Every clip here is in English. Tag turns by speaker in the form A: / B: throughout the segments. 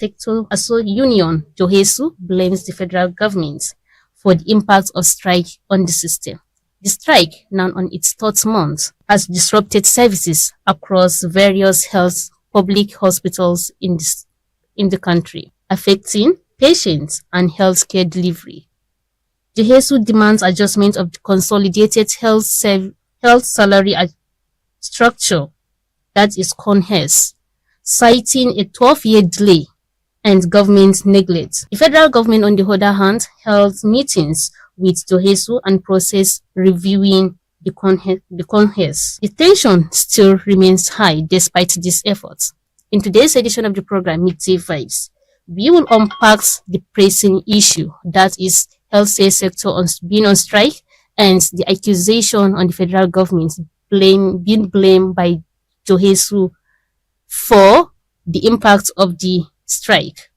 A: sector union, JOHESU, blames the federal government for the impact of strike on the system. The strike, now on its third month, has disrupted services across various public hospitals in the country, affecting patients and healthcare delivery. JOHESU demands adjustment of the consolidated health salary structure, that is CONHES, citing a 12-year delay and government neglect. The federal government, on the other hand, held meetings with JOHESU and process reviewing the CONHES. The tension still remains high despite these efforts. In today's edition of the program, Midday Vibes, we will unpack the pressing issue, that is healthcare sector being on strike and the accusation on the federal government being blamed by JOHESU for the impact of the strike.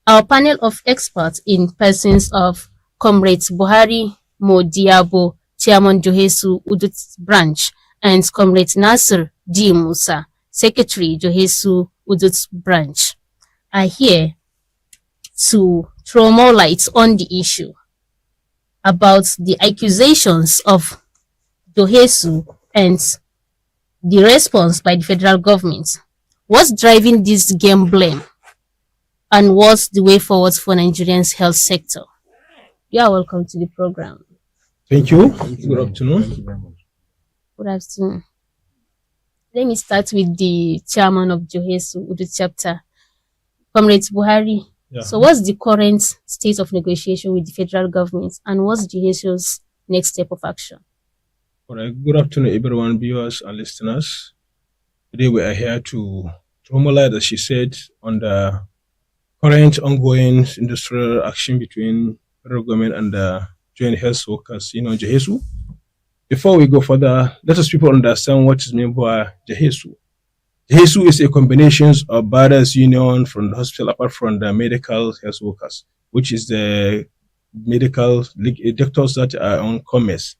A: Our panel of experts, in persons of Comrades Buhari Modiabo, Chairman JOHESU Udut Branch, and Comrade Nasir D. Musa, Secretary JOHESU Udut Branch, are here to throw more light on the issue about the accusations of JOHESU and the response by the federal government. What's driving this game blame? And what's the way forward for Nigeria's health sector? You are welcome to the program.
B: Thank you. Good afternoon.
C: Thank you very much.
A: Good afternoon. Let me start with the chairman of JOHESU, Udut Chapter, Comrade Buhari.
B: Yeah.
A: So what's the current state of negotiation with the federal government, and what's JOHESU's next step of action?
B: All right. Good afternoon, everyone, viewers and listeners. Today we are here to formalize, as she said, on the current ongoing industrial action between federal government and the joint health workers, JOHESU. Before we go further, let us people understand what is meant by JOHESU. JOHESU is a combination of various unions from the hospital, apart from the medical health workers, which is the medical doctors that are on commerce.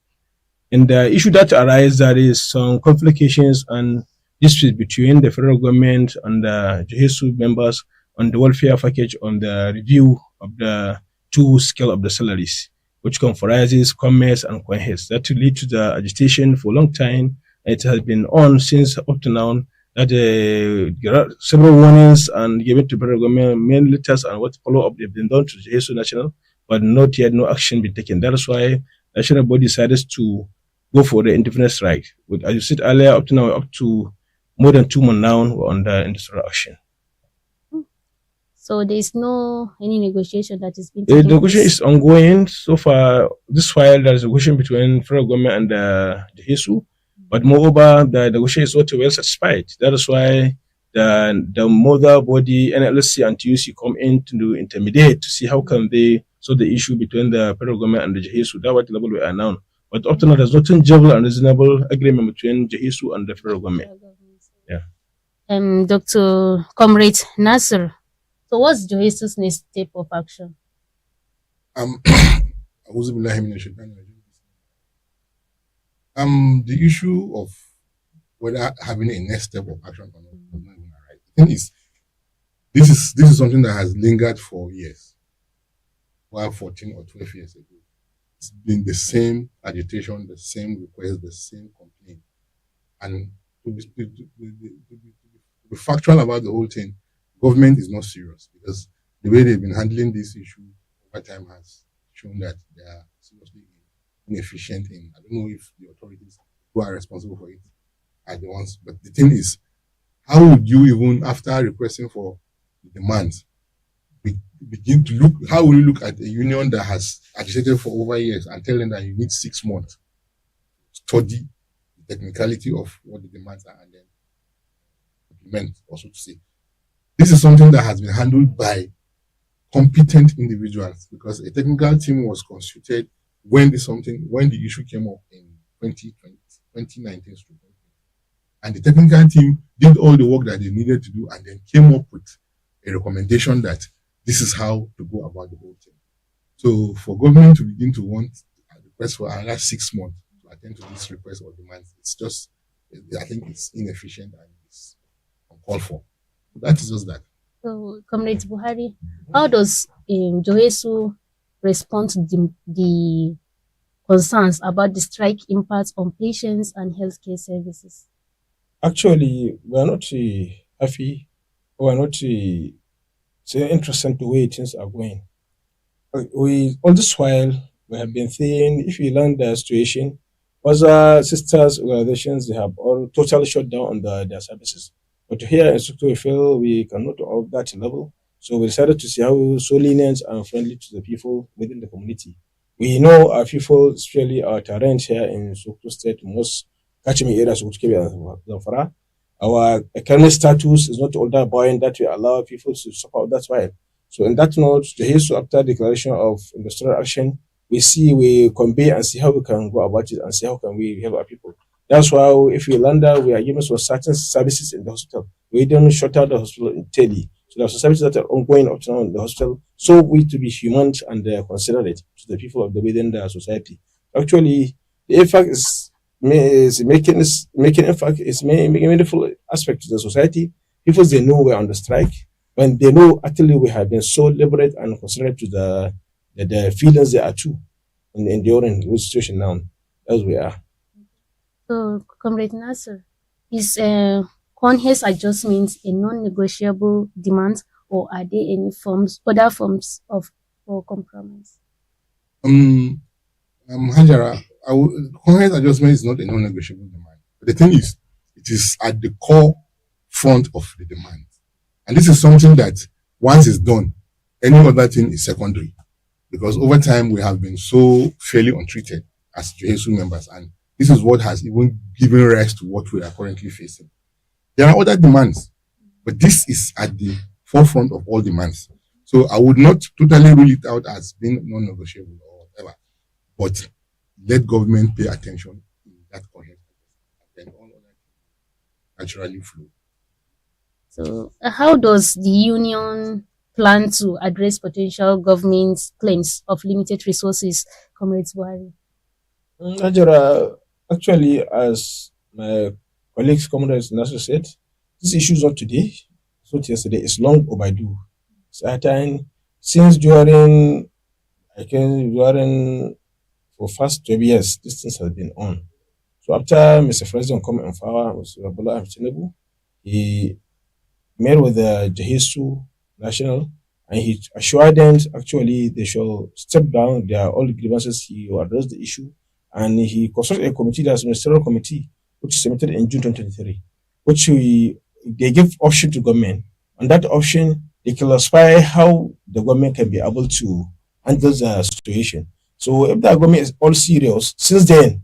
B: And the issue that arises, there is some complications and disputes between the federal government and the JOHESU members on the welfare package, on the review of the two scale of the salaries, which comprises commerce and CONHES. That will lead to the agitation for a long time. It has been on since up to now. That there are several warnings and given to federal government, main letters and what follow-up they've been done to JOHESU National, but not yet, no action been taken. That is why national body decided to go for the indefinite strike. As you said earlier, up to now, up to more than 2 months now, we're on the industrial action.
A: So there is any negotiation that is being
B: taken. The negotiation is ongoing. So far, this while there is a negotiation between federal government and the JOHESU. But moreover, the negotiation is not well satisfied. That is why the mother body, NLSC and TUC, come in to intermediate to see how can they solve the issue between the federal government and the JOHESU. That's what level we are now. But up to now, there's no tangible and reasonable agreement between JOHESU and the federal government. Yeah.
A: Dr. Comrade Nasir, so what's JOHESU's next step of action?
C: The issue of whether having a next step of action or not is not even right. The thing is, this is something that has lingered for years. While 14 or 12 years ago, it's been the same agitation, the same request, the same complaint. And to be factual about the whole thing, government is not serious, because the way they've been handling this issue over time has shown that they are seriously inefficient in, I don't know if the authorities who are responsible for it are the ones, but the thing is, how would you even, after requesting for the demands, begin to look, how will you look at a union that has agitated for over years and tell them that you need 6 months to study the technicality of what the demands are and then implement, also to say. This is something that has been handled by competent individuals, because a technical team was constituted when the issue came up in 2019, and the technical team did all the work that they needed to do and then came up with a recommendation that this is how to go about the whole thing. So for government to begin to want a request for another 6 months to attend to this request or demands, it's just, I think it's inefficient and it's uncalled for. That is just that.
A: So, Comrade Buhari, how does JOHESU respond to the concerns about the strike impact on patients and healthcare services?
B: Actually, we are not happy, we are not so interested the way things are going. We all this while we have been saying if you learn the situation, other sisters organizations they have all totally shut down on their services. But here in Sokoto, we feel we cannot of that level. So we decided to see how so lenient and friendly to the people within the community. We know our people, especially our terrain here in Sokoto State, most catchment areas of Kebbi and Zamfara. Our economic status is not all that buoyant that we allow people to support. That's why. So in that note, the HISU after declaration of industrial action, we compare and see how we can go about it and see how can we help our people. That's why if we land there, we are given some certain services in the hospital. We don't shut down the hospital entirely. So there are some services that are ongoing up to now in the hospital. So we to be human and considerate to the people of the within the society. Actually, the effect is making impact is making meaningful aspect to the society. People they know we're on the strike when they know actually we have been so liberate and considerate to the feelings they are too in enduring the situation now as we are.
A: So, Comrade Nasser, is CONHES adjustments a non-negotiable demand, or are there any other forms of for compromise?
C: Hajara, current adjustment is not a non-negotiable demand. But the thing is, it is at the core front of the demand. And this is something that once it's done, any other thing is secondary. Because over time, we have been so fairly untreated as JOHESU members. And this is what has even given rise to what we are currently facing. There are other demands, but this is at the forefront of all demands. So I would not totally rule it out as being non-negotiable or whatever, but let government pay attention in that context, and then all other things naturally flow.
A: So, how does the union plan to address potential government claims of limited resources, Comrade Buhari?
B: Najara, actually, as my colleagues, comrades Nasser said, this issue is not today, it's not yesterday, it's long overdue. Certain since during for first 12 years, this thing has been on. So after Mr. President come in power, Mr. Bola Tinubu, he met with the JOHESU National and he assured them actually they shall step down their all grievances. He will address the issue and he consulted a committee, that's a ministerial committee, which is submitted in June 2023, which they give option to government. On that option, they classify how the government can be able to handle the situation. So if the government is all serious, since then,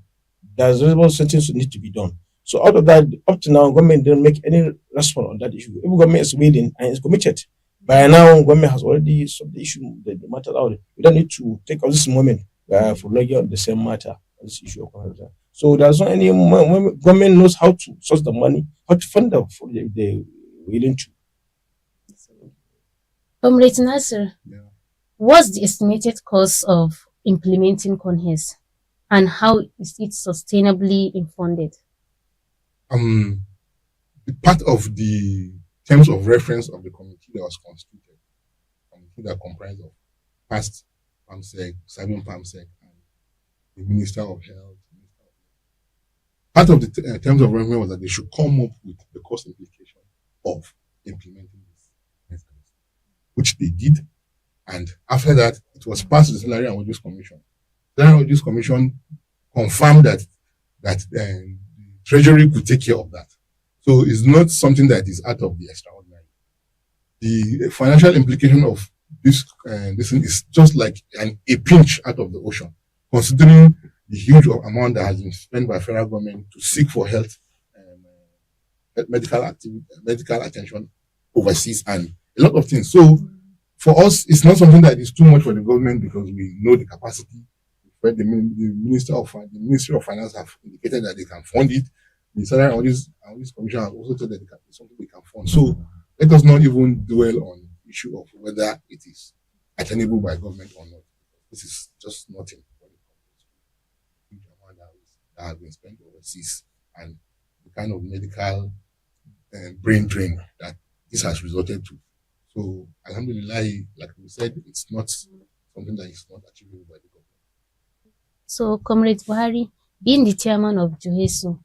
B: there's reasonable things need to be done. So out of that, up to now, government didn't make any response on that issue. If government is willing and is committed, by now, government has already solved the issue, the matter out. We don't need to take up this moment for looking on the same matter, on this issue of government. So there's not any government knows how to source the money, how to fund them for the willing to.
A: Comrade Nasser,
C: Yeah.
A: what's the estimated cost of implementing CONHES and how is it sustainably funded?
C: The part of the terms of reference of the committee that was constituted, committee that comprised of past PAMSEC, serving PAMSEC, and the Minister of Health. Part of the terms of reference was that they should come up with the cost implication of implementing this, which they did. And after that, it was passed to the Salary and Wages Commission. The Salary and Wages Commission confirmed that the Treasury could take care of that. So it's not something that is out of the extraordinary. The financial implication of this thing is just like a pinch out of the ocean, considering the huge amount that has been spent by federal government to seek for health, medical attention overseas, and a lot of things. So for us, it's not something that is too much for the government because we know the capacity. The Ministry of Finance have indicated that they can fund it. The Salary and Wages Commission has also said that it's something we can fund. So let us not even dwell on the issue of whether it is attainable by government or not. This is just nothing when it comes to the huge amount that has been spent overseas and the kind of medical brain drain that this has resulted to. So, alhamdulillah, like we said, it's not something that is not achievable by the government.
A: So, Comrade Buhari, being the chairman of JOHESU,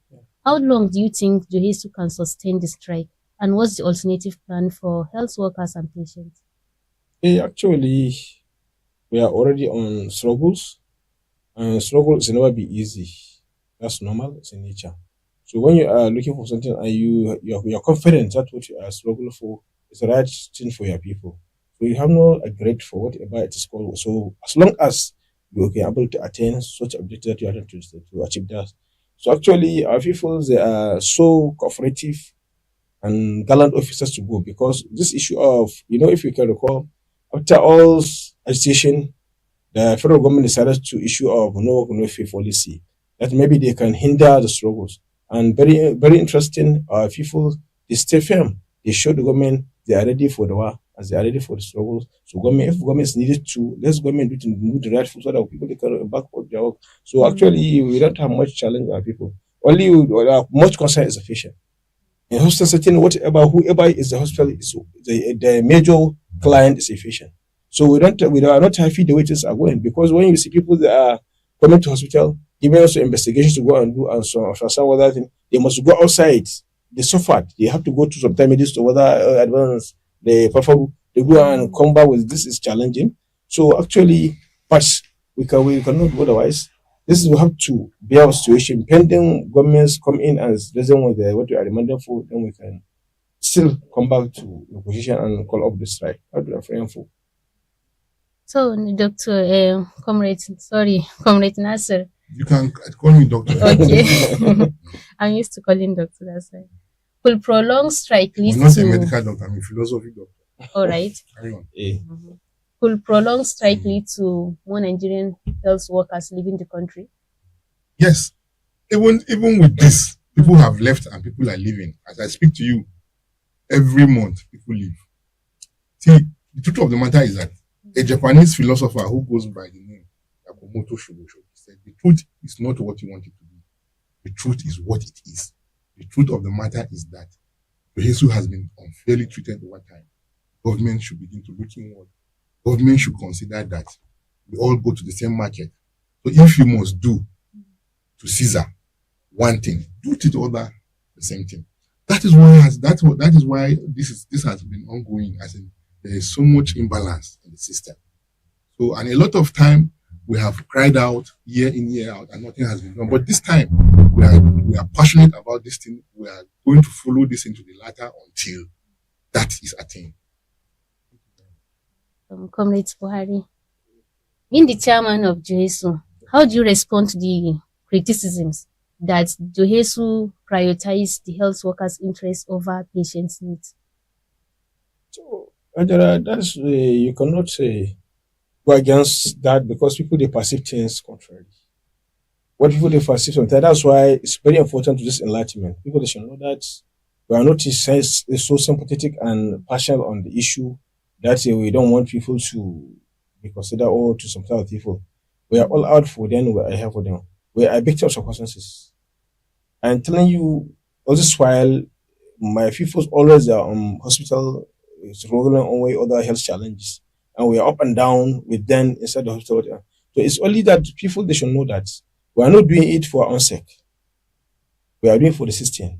A: how long do you think JOHESU can sustain the strike? And what's the alternative plan for health workers and patients?
B: Actually, we are already on struggles, and struggles never be easy. That's normal, it's in nature. So when you are looking for something and you're confident that what you are struggling for is the right thing for your people, so you have no regret for whatever it is called. So as long as you are able to attain such objective that you are trying to achieve that. So actually, our people, they are so cooperative and gallant officers to go, because this issue of, if you can recall, after all agitation, the federal government decided to issue a no work, no pay policy that maybe they can hinder the struggles. And very, very interesting, people, they stay firm. They show the government they are ready for the war and they are ready for the struggles. So government, if government is needed to, let's government do the right thing so that people they can back up their work. So actually, we don't have much challenge our people. Only much concern is the patient. In hospital setting, whoever is the hospital, is the major client is efficient. So we are not happy the way things are going, because when you see people that are coming to hospital, giving us investigations to go and do and so some other thing, they must go outside. They suffered. They have to go to some remedies to whether advance the perform. They go and come back with this is challenging. So actually, but we cannot do otherwise. This is we have to be our situation. Pending governments come in as reason with what we are demanding for, then we can still come back to the position and call up the strike. How do I frame for?
A: So, Comrade Nasser.
C: You can call me doctor.
A: Okay. I'm used to calling doctor, that's why. Will prolonged strike lead
C: I'm not
A: to...
C: a medical doctor, I'm a philosophy doctor.
A: All right.
C: Carry on.
A: Will prolonged strike lead to more Nigerian health workers leaving the country?
C: Yes. Even with this, people have left and people are leaving. As I speak to you, every month people leave. See, the truth of the matter is that a Japanese philosopher who goes by the name Yamamoto Shugosho said, the truth is not what you want it to be. The truth is what it is. The truth of the matter is that JOHESU has been unfairly treated over time. Government should begin to look inward. Government should consider that we all go to the same market. So if you must do to Caesar one thing, do to the other the same thing. That is why this has been ongoing, as in there is so much imbalance in the system. So, and a lot of time we have cried out year in, year out, and nothing has been done. But this time we are passionate about this thing. We are going to follow this into the latter until that is attained.
A: Comrade Buhari, being the chairman of JOHESU, how do you respond to the criticisms that JOHESU prioritize the health workers' interests over patients' needs?
B: So, that's you cannot say go against that, because people they perceive things contrary. What people they perceive sometimes, that's why it's very important to this enlightenment. People they should know that we are not so sympathetic and passionate on the issue that we don't want people to be considered or to some other people. We are all out for them, we are here for them. We are victims of circumstances. I'm telling you, all this while, my people always are hospital, struggling on way other health challenges. And we are up and down with them inside the hospital. So it's only that people, they should know that we are not doing it for our own sake. We are doing it for the system.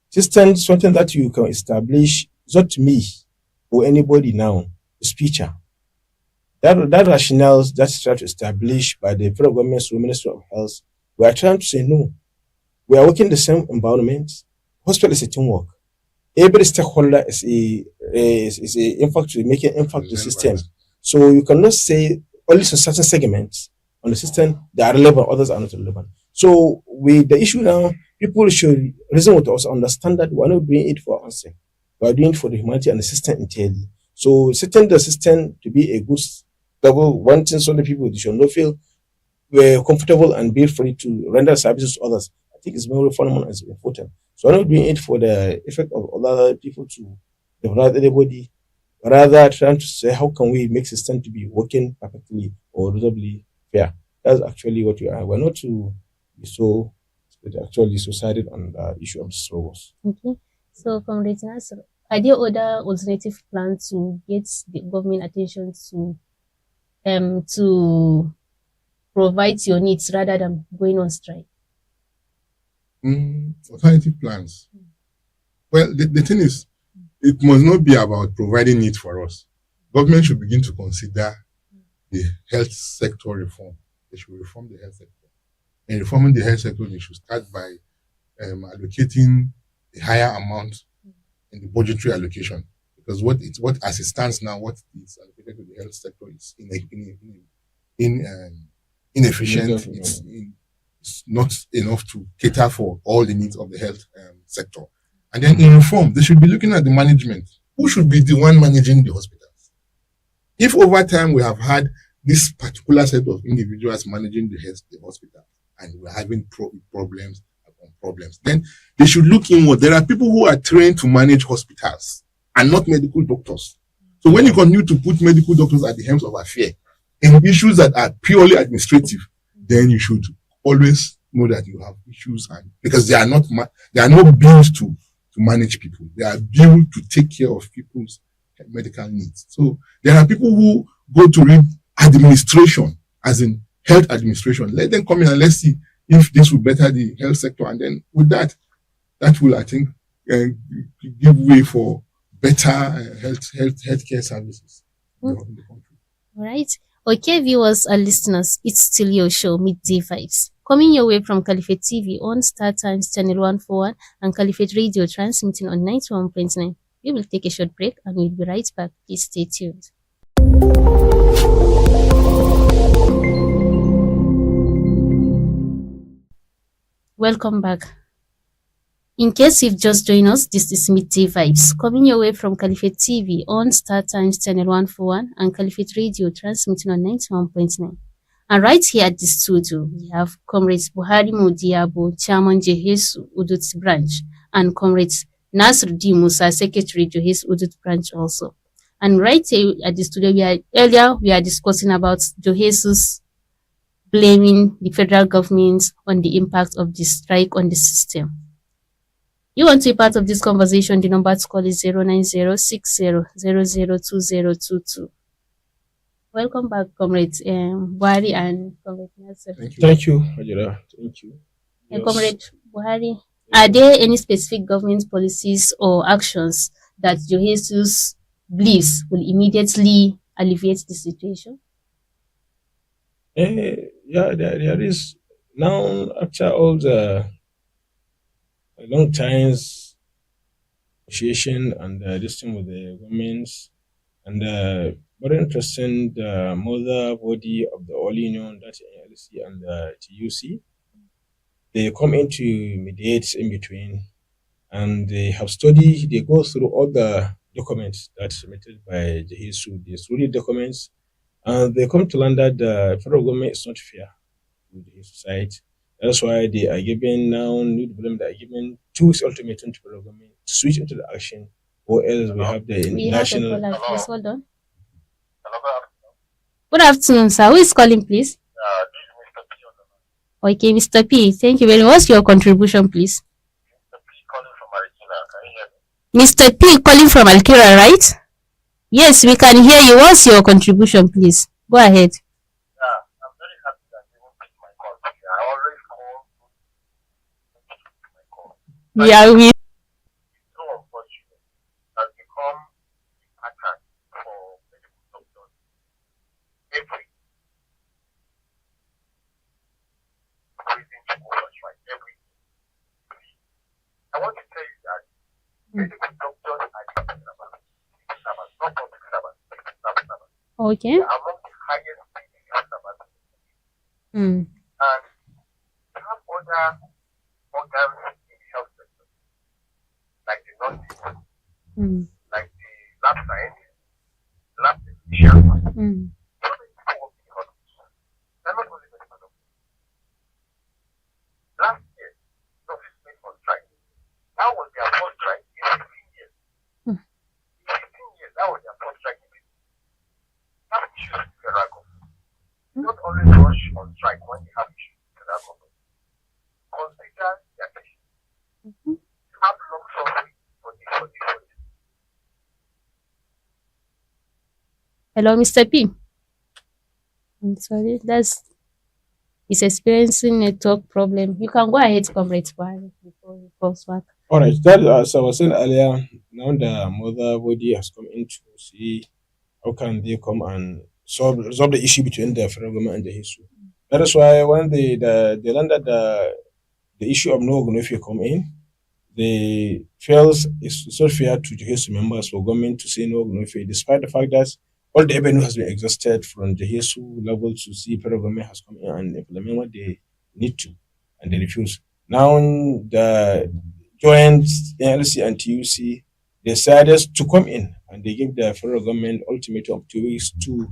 B: System is something that you can establish, it's not me or anybody now, the speaker. That rationale that's tried to establish by the federal government through Ministry of Health, we are trying to say no. We are working in the same environment. Hospital is a teamwork. Every stakeholder is making impact to the system. So you cannot say only certain segments on the system that are relevant, others are not relevant. So the issue now, people should reason with us, understand that we are not doing it for us. We are doing it for the humanity and the system entirely. So setting the system to be a good level, one thing so the people should not feel comfortable and be free to render services to others. I think it's very fundamental and important. So I'm not doing it for the effect of other people to deprive anybody, rather trying to say how can we make system to be working perfectly or reasonably fair. That's actually what we are. We're not to be actually so sided on the issue of the struggles.
A: Okay. So, Comrade Nasser, Are there other alternative plans to get the government attention to provide your needs rather than going on strike?
C: Alternative plans. Well, the thing is, it must not be about providing needs for us. Government should begin to consider the health sector reform. They should reform the health sector. In reforming the health sector, they should start by allocating a higher amount in the budgetary allocation. Because what as it stands now, what is allocated to the health sector is inefficient. It's not enough to cater for all the needs of the health sector. And then in reform, they should be looking at the management. Who should be the one managing the hospitals? If over time we have had this particular set of individuals managing the hospital and we're having problems upon problems, then they should look inward. There are people who are trained to manage hospitals and not medical doctors. So when you continue to put medical doctors at the helm of affairs in issues that are purely administrative, then you should always know that you have issues, and because they are not built to manage people. They are built to take care of people's medical needs. So there are people who go to read administration, as in health administration. Let them come in and let's see if this will better the health sector. And then with that will, I think, give way for better healthcare services in the country.
A: All right. Okay, viewers and listeners, it's still your show, Midday Vibes. Coming your way from Caliphate TV on Star Times Channel 141 and Caliphate Radio transmitting on 91.9. We will take a short break and we'll be right back. Please stay tuned. Welcome back. In case you've just joined us, this is Midday Vibes, coming your way from Caliphate TV on Star Times Channel 141 and Caliphate Radio transmitting on 91.9. And right here at the studio, we have Comrades Buhari Modiabo, Chairman JOHESU Udut Branch, and Comrades Nasruddin Musa, Secretary JOHESU Udut Branch also. And right here at the studio, we are discussing about JOHESU's blaming the federal government on the impact of the strike on the system. You want to be part of this conversation, the number to call is 09060002022. Welcome back, Comrade Buhari and Comrade Nasser.
B: Thank you, Hajira. Thank you.
A: Yes. Comrade Buhari, are there any specific government policies or actions that JOHESU believes will immediately alleviate the situation?
B: Yeah, there is. Now, after all the long times negotiation and this thing with the governments, and very interesting, the mother body of the all union, that's NLC and the TUC, they come in to mediate in between, and they have studied, they go through all the documents that's submitted by JOHESU. They study documents, and they come to learn that the federal government is not fair to the society. That's why they are given now new development. They are given 2 weeks ultimatum to federal government to switch into the action, or else we have the national.
A: Please hold on. Good afternoon, sir. Who is calling, please? Okay, Mr. P. Thank you very much. What's your contribution, please? Mr. P. calling from Alkira, right? Yes, we can hear you. What's your contribution, please? Go ahead.
D: I'm very happy that you won't pick my call. I always call.
A: Yeah, we.
D: It's so unfortunate. It has become a pattern for medical doctors. Every reason to go for strike. Every. I want to tell you that medical doctors are the servants, not public servants.
A: Okay.
D: They are among the highest paid servants. And we have other organs in the health sector, like the nursing, like the lab science, lab technician. So many people work in the hospital. They're not only medical doctors. Last year, nurses went on strike. That was their first strike in 15 years. In 15 years, that was their first strike. Have issues with federal government. Don't always rush on strike when you have issues with federal government. Consider their patients. Have long suffering for this.
A: Hello, Mr. P. I'm sorry, he's experiencing network problem. You can go ahead, Comrade Buhari, before he falls back.
B: All right, that as I was saying earlier, now the mother body has come in to see how can they come and resolve the issue between the federal government and the JOHESU. That is why when they landed the issue of no Ogunofia come in, they feels it's so fair to JOHESU members for government to say no Ogunofia, despite the fact that all the avenue has been exhausted from the JOHESU level to see federal government has come in and implement what they need to, and they refuse. Now the joint NLC and TUC decided to come in and they give the federal government ultimatum of 2 weeks to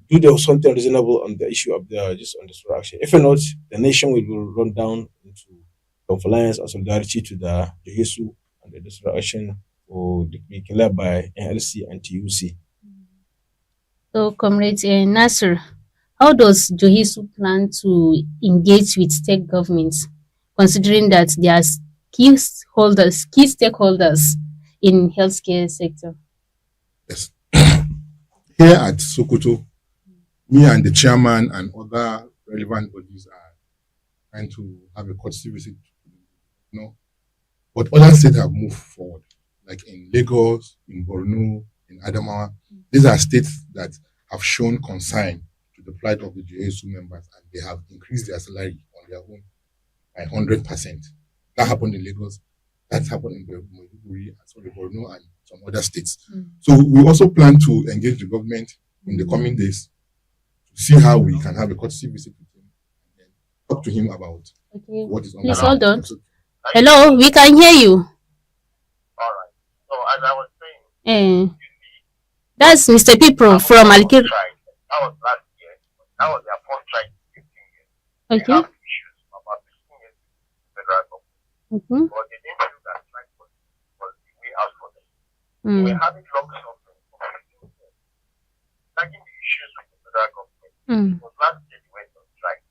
B: do something reasonable on the issue of the just on the solar action. If not, the nation will run down into compliance and solidarity to the JOHESU and the solar action will be declared by NLC and TUC.
A: So, Comrade Nasser, how does JOHESU plan to engage with state governments, considering that they are key stakeholders in healthcare sector?
C: Yes. Here at Sokoto, me and the chairman and other relevant bodies are trying to have a courtesy visit, but other states have moved forward, like in Lagos, in Borno, in Adamawa. These are states that have shown concern to the plight of the JOHESU members, and they have increased their salary on their own by 100%. That happened in Lagos. That's happened in Borno and some other states. So we also plan to engage the government in the coming days to see how we can have a courtesy visit with him and talk to him about what is on.
A: Please hold on. Hello, we can hear you.
D: All right. So as I was saying,
A: that's Mr. P from Alkir.
D: That was last year. That was their first try in 15 years.
A: Okay.
D: They have issues about 15 years with the federal government. But they didn't feel that strike was the way out for them. We're having long suffering for 15 years. Taking the issues with the federal government. It was last year they went on strike.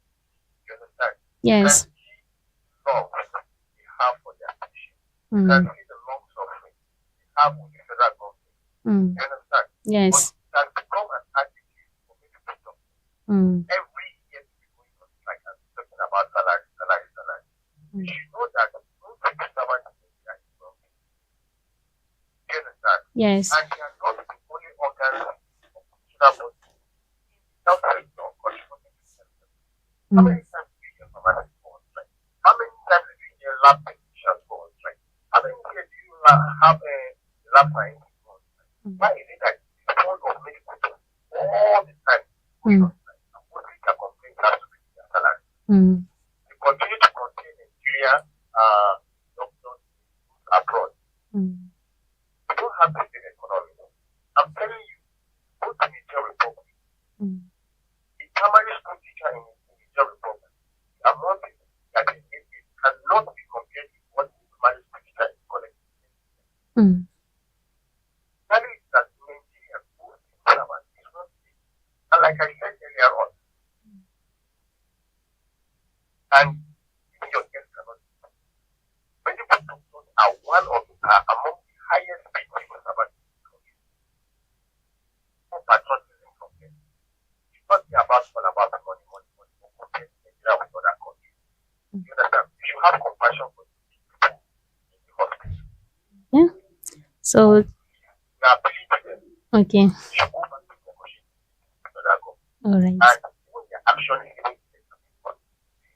D: You understand?
A: Yes.
D: Love they have for their issues. You can see the long suffering they have with the federal government. You understand?
A: Yes.
D: But it has become an attitude for many people. Every year we go on strike and talking about salary. You should know that no civil servant is in the government. You understand?
A: Yes.
D: And they are not the only organ of constitutional body in health sector contributing to health. How many times do you hear pharmacists go on strike? How many times do you hear lab technicians go on strike? How many times do you have a lab scientist go on strike? Why is it that the whole of medical all the time going on strike? And what is their complaint has to be their salary? They continue to contain Nigeria doctors abroad. We don't have the same economy. I'm telling you, go to Niger Republic. The primary school teacher in Niger Republic, the amount that they get cannot be compared with what the primary school teacher is collecting. That is that Nigeria, both is not safe. And like I said earlier on, and even your guests cannot do that. Medical doctors are among the highest paid civil servants in the country. No patriotism from them. It's not all about money, compared to Nigeria with other countries. You understand? You should have compassion for the people in the hospital.
A: Yeah. So.
D: We are appealing to them.
A: Okay.
D: You should go back to negotiate with other government.
A: All right.
D: And even their action is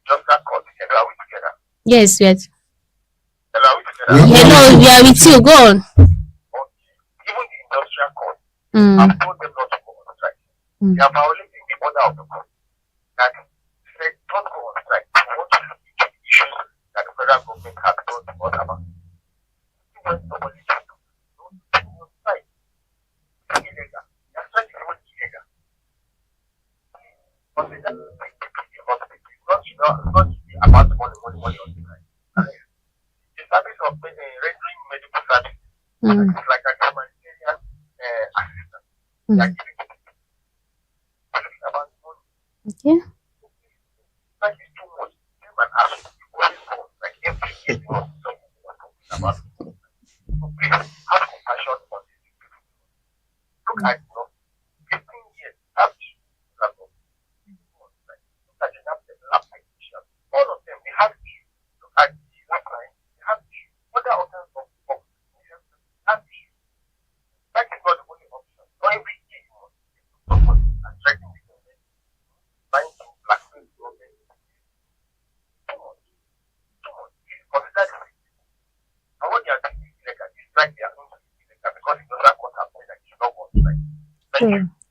D: just that cause together. Are we together?
A: Yes, we are.
D: Hello, are we together?
A: Hello, we are with you. Go on.
D: Okay. Even the industrial court, I've told them not to go on strike. They are violating the order of the court. That said, don't go on strike. We want to look into the issues that the federal government has told us about. When somebody says, don't go on strike. It's illegal. Your strike is even illegal. Hospital, it's not about money on the line. The service of rendering medical service is like a humanitarian assistance. They are giving it. It's about money.
A: Okay.
D: That is too much. You can ask you always go like every year you know something about it. So please have compassion on these people. Look at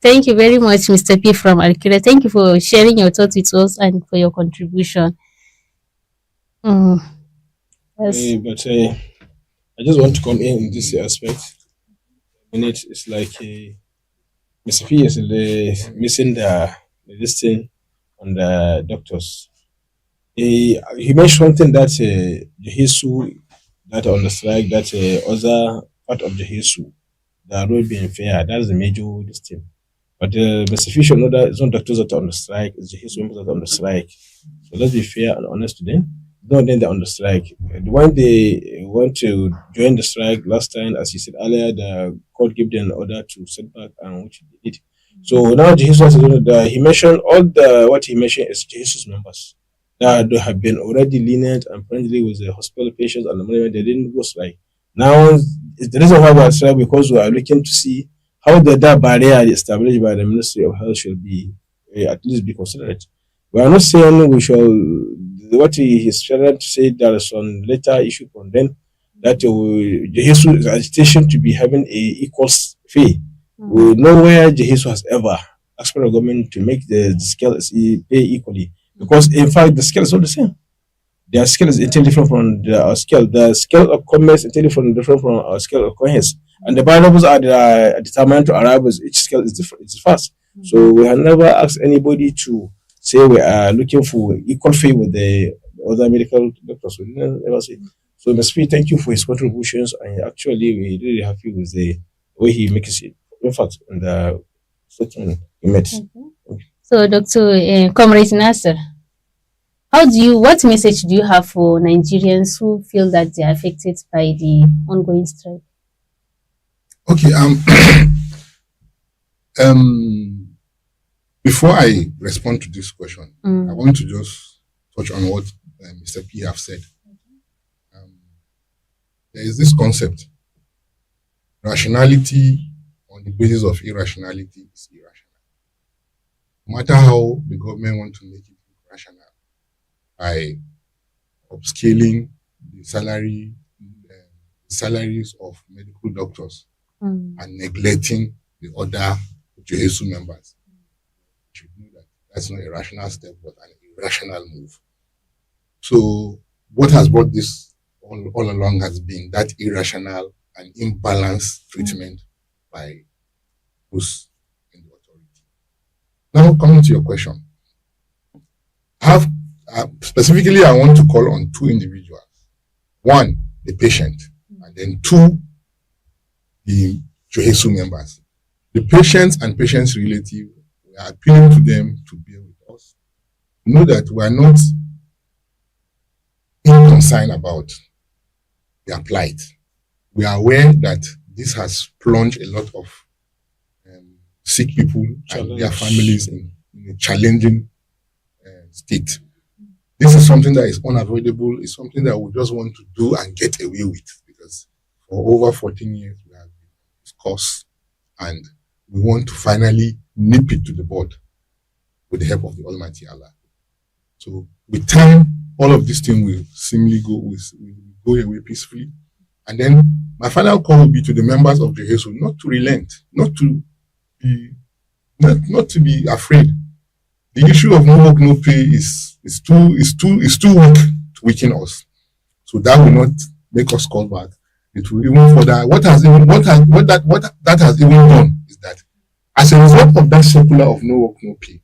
A: Thank you very much, Mr. P from Alkira. Thank you for sharing your thoughts with us and for your contribution. Yes.
B: But I just want to come in this aspect. It's like Mr. P is missing this thing on the doctors. He mentioned something that JOHESU, that on the strike, that other part of JOHESU, the road being fair, that's the major this thing. But Mr. Fisher know that it's not doctors that are on the strike, it's JOHESU members that are on the strike. So let's be fair and honest to them. No, then they're on the strike. When they want to join the strike last time, as you said earlier, the court gave them an order to set back, and which they did. So now JOHESU, he mentioned what he mentioned is JOHESU's members that they have been already lenient and friendly with the hospital patients, and the moment they didn't go strike. Now, it's the reason why we are strike, because we are looking to see how that barrier established by the Ministry of Health should be at least be considered. We are not saying we shall. What he is trying to say, there is some later issue from them that JOHESU is agitation to be having a equal fee. We know where JOHESU has ever asked for the government to make the scale pay equally, because in fact the scale is all the same. Their scale is entirely different from our scale. The scale of commerce is entirely different from our scale of commerce, and the variables are determined to arrivals. Each scale is different. It's fast. So we have never asked anybody to say we are looking for equal fee with the other medical doctors. We didn't ever say. So Mr. Thank you for his contributions, and actually we're really happy with the way he makes it. In fact, in the statement he made.
A: So, Dr. Comrade Nasser, what message do you have for Nigerians who feel that they are affected by the ongoing strike?
C: Okay, before I respond to this question, I want to just touch on what Mr. P have said. There is this concept: rationality on the basis of irrationality is irrational. No matter how the government want to make it rational by upscaling the salaries of medical doctors and neglecting the other JOHESU members. You should know that that's not a rational step, but an irrational move. So what has brought this all along has been that irrational and imbalanced treatment by those in the authority. Now, coming to your question, specifically I want to call on two individuals. One, the patient, and then two, the JOHESU members. The patients and patients' relative, we are appealing to them to bear with us. Know that we are not unconcerned about their plight. We are aware that this has plunged a lot of sick people and their families in a challenging state. This is something that is unavoidable. It's something that we just want to do and get away with, because for over 14 years we have been on this course, and we want to finally nip it to the bud with the help of the Almighty Allah. So with time, all of these things will seemingly go away peacefully. And then my final call will be to the members of JOHESU not to relent, not to be afraid. The issue of no work, no pay is too weak to weaken us. So that will not make us call back. It will even further. What that has even done is that, as a result of that circular of no work, no pay,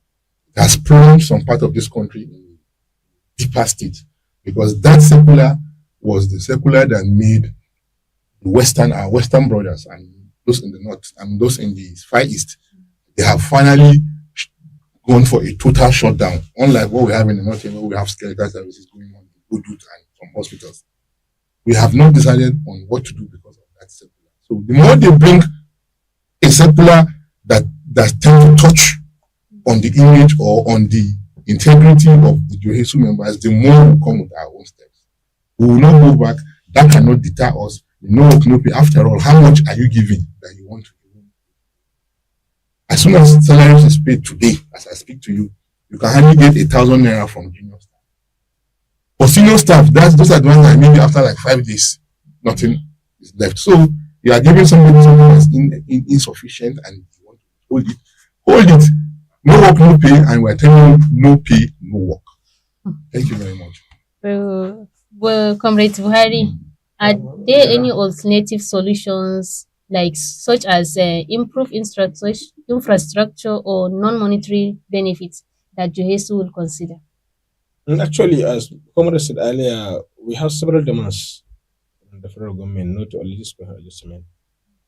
C: it has plunged some part of this country in a deeper state, because that circular was the circular that made our Western brothers and those in the North and those in the Far East, they have finally gone for a total shutdown, unlike what we have in the North, where we have skeletal services going on in Udut and some hospitals. We have not decided on what to do because of that circular. So the more they bring a circular that tends to touch on the image or on the integrity of the JOHESU members, the more we come with our own steps. We will not go back. That cannot deter us. No work, no pay. After all, how much are you giving that you want to give? As soon as salaries is paid today, as I speak to you, you can hardly get 1,000 naira from junior staff. For senior staff, those are the ones that maybe after like 5 days, nothing is left. So you are giving somebody something that's insufficient, and hold it. Hold it. No work, no pay, and we're telling you no pay, no work. Thank you very much.
A: Well, Comrade Buhari, are there any alternative solutions like such as improved infrastructure or non-monetary benefits that JOHESU will consider?
B: And actually, as Comrade said earlier, we have several demands from the federal government, not only this adjustment.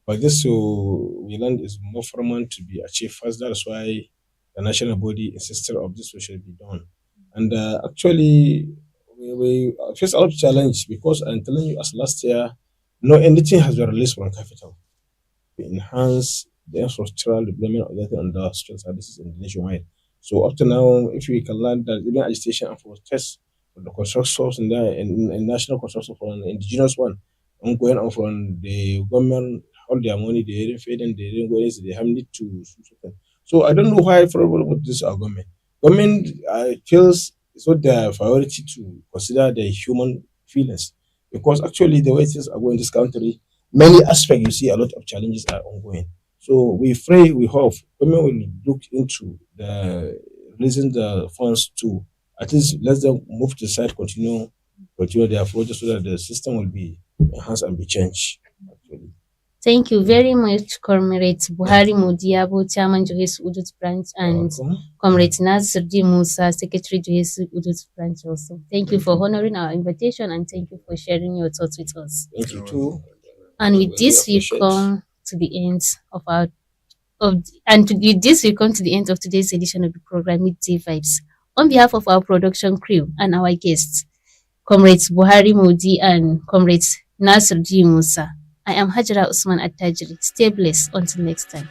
B: But this we learned is more paramount to be achieved first. That's why the national body insisted of this should be done. And actually, we face a lot of challenge because I'm telling you, as last year, no anything has been released from capital to enhance the infrastructural development of that and the social services in the nationwide. So up to now, if we can learn that even agitation and protest for the constructions in national construction for an indigenous one, ongoing on from the government, all their money they didn't pay them, they didn't go into they have need to. So I don't know why for about this our government. Government feels it's not their priority to consider the human feelings because actually the way things are going in this country, many aspects you see a lot of challenges are ongoing. So we pray, we hope government will look into the releasing the funds to at least let them move to the side, continue their project so that the system will be enhanced and be changed. Actually.
A: Thank you very much, Comrade Buhari Modiabo, Chairman JOHESU Udut Branch, and Comrade Nasir D. Musa, Secretary JOHESU Udut Branch also. Thank you for honoring our invitation and thank you for sharing your thoughts with us.
B: Thank you too.
A: And with this, we come to the end of our with this, we come to the end of today's edition of the program Midday Vibes. On behalf of our production crew and our guests, Comrades Buhari Modi and Comrades Nasir D. Musa, I am Hajara Usman Attajiri. Stay blessed until next time.